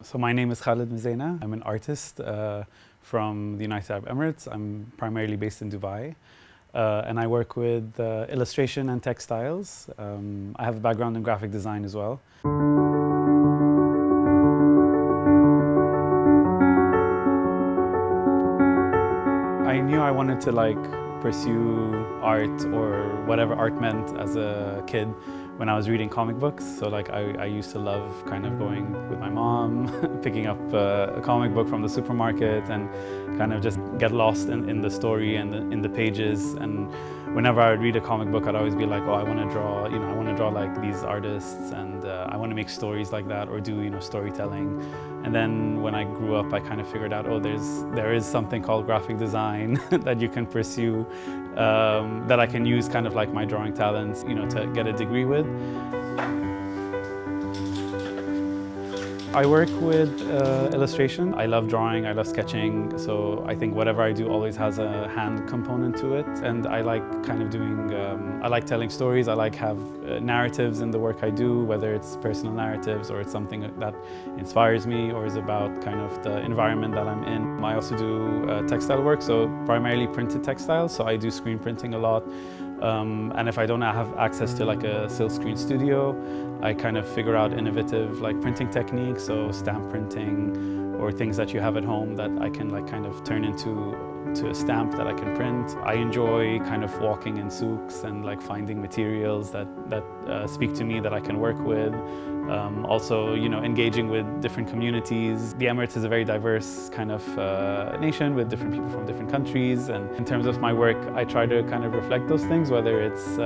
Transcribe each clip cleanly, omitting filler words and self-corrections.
So my name is Khalid Mezaina. I'm an artist from the United Arab Emirates. I'm primarily based in Dubai. And I work with illustration and textiles. I have a background in graphic design as well. I knew I wanted to pursue art or whatever art meant as a kid when I was reading comic books. So I used to love kind of going with my mom, picking up a comic book from the supermarket and kind of just get lost in the story and in the pages. And whenever I would read a comic book, I'd always be like, oh, I want to draw, I want to draw like these artists, and I want to make stories like that or do, storytelling. And then when I grew up, I kind of figured out, oh, there is something called graphic design that you can pursue, that I can use kind of like my drawing talents, to get a degree with. I work with illustration. I love drawing, I love sketching, so I think whatever I do always has a hand component to it. And I like kind of doing, I like telling stories, I like have narratives in the work I do, whether it's personal narratives or it's something that inspires me or is about kind of the environment that I'm in. I also do textile work, so primarily printed textiles, so I do screen printing a lot. And if I don't have access to like a silk screen studio, I kind of figure out innovative printing techniques, so stamp printing or things that you have at home that I can kind of turn into a stamp that I can print. I enjoy kind of walking in souks and finding materials that speak to me that I can work with. Also, engaging with different communities. The Emirates is a very diverse kind of nation with different people from different countries. And in terms of my work, I try to kind of reflect those things, whether it's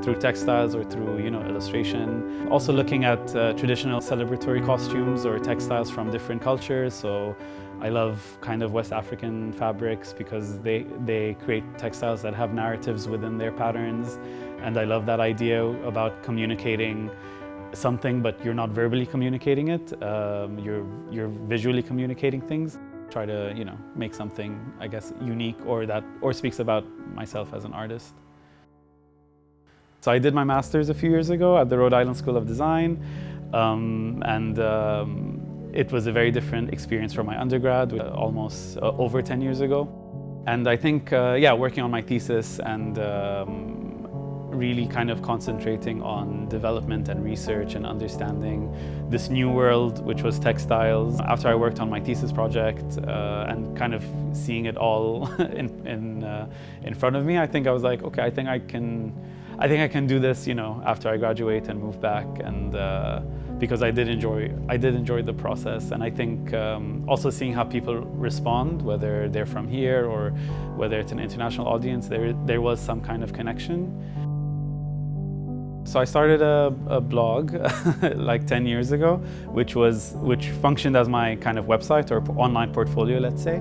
through textiles or through, illustration. Also looking at traditional celebratory costumes or textiles from different cultures. So I love kind of West African fabrics because they create textiles that have narratives within their patterns. And I love that idea about communicating something, but you're not verbally communicating it. You're visually communicating things. Try to, make something, I guess, unique or speaks about myself as an artist. So I did my master's a few years ago at the Rhode Island School of Design, it was a very different experience from my undergrad, almost over 10 years ago. And I think, working on my thesis and really kind of concentrating on development and research and understanding this new world, which was textiles. After I worked on my thesis project and kind of seeing it all in front of me, I think I was like, okay, I think I can do this, after I graduate and move back. And because I did enjoy the process, and I think also seeing how people respond, whether they're from here or whether it's an international audience, there was some kind of connection. So I started a blog like 10 years ago, which functioned as my kind of website or online portfolio, let's say.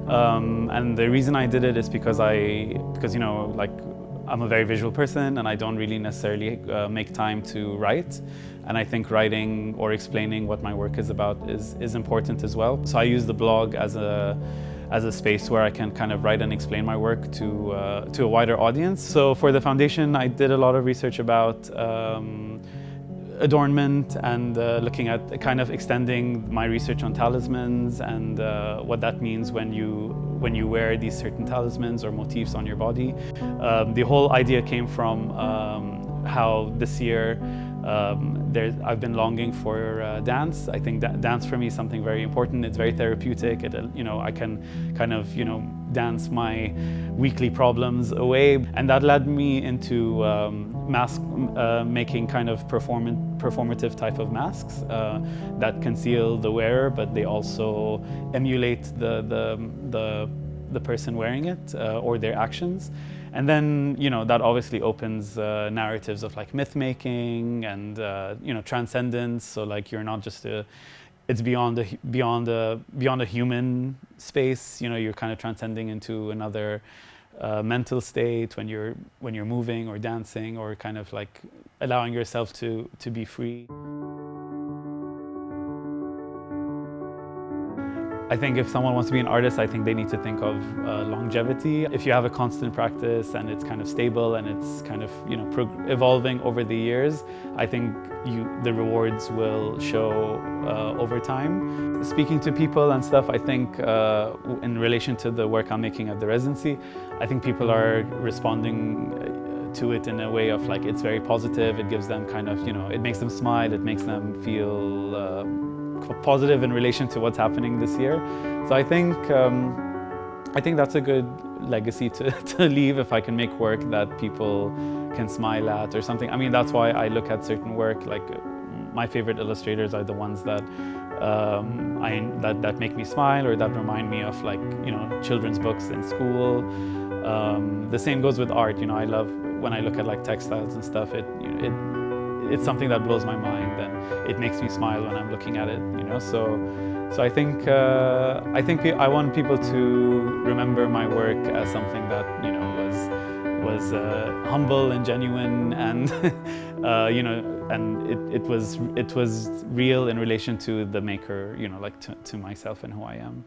And the reason I did it is because I'm a very visual person and I don't really necessarily make time to write. And I think writing or explaining what my work is about is important as well. So I use the blog as a space where I can kind of write and explain my work to a wider audience. So for the foundation, I did a lot of research about adornment and looking at kind of extending my research on talismans and what that means when you wear these certain talismans or motifs on your body. The whole idea came from how this year I've been longing for dance. I think that dance for me is something very important. It's very therapeutic. I can kind of dance my weekly problems away, and that led me into mask making, kind of performative type of masks that conceal the wearer, but they also emulate the person wearing it or their actions. And then, that obviously opens narratives of myth making and, transcendence. So you're not just it's beyond a human space. You're kind of transcending into another mental state when you're moving or dancing or kind of allowing yourself to be free. I think if someone wants to be an artist, I think they need to think of longevity. If you have a constant practice and it's kind of stable and it's kind of, you know, evolving over the years, I think the rewards will show over time. Speaking to people and stuff, I think in relation to the work I'm making at the residency, I think people are responding to it in a way of like, it's very positive. It gives them kind of, you know, it makes them smile. It makes them feel positive in relation to what's happening this year. So I think that's a good legacy to leave, if I can make work that people can smile at or something. I mean, that's why I look at certain work, like my favorite illustrators are the ones that that make me smile, or that remind me of, like, you know, children's books in school. The same goes with art. You know, I love when I look at like textiles and stuff. It's something that blows my mind, and it makes me smile when I'm looking at it, you know. So I think I want people to remember my work as something that, you know, was humble and genuine, and you know, and it was real in relation to the maker, you know, like to myself and who I am.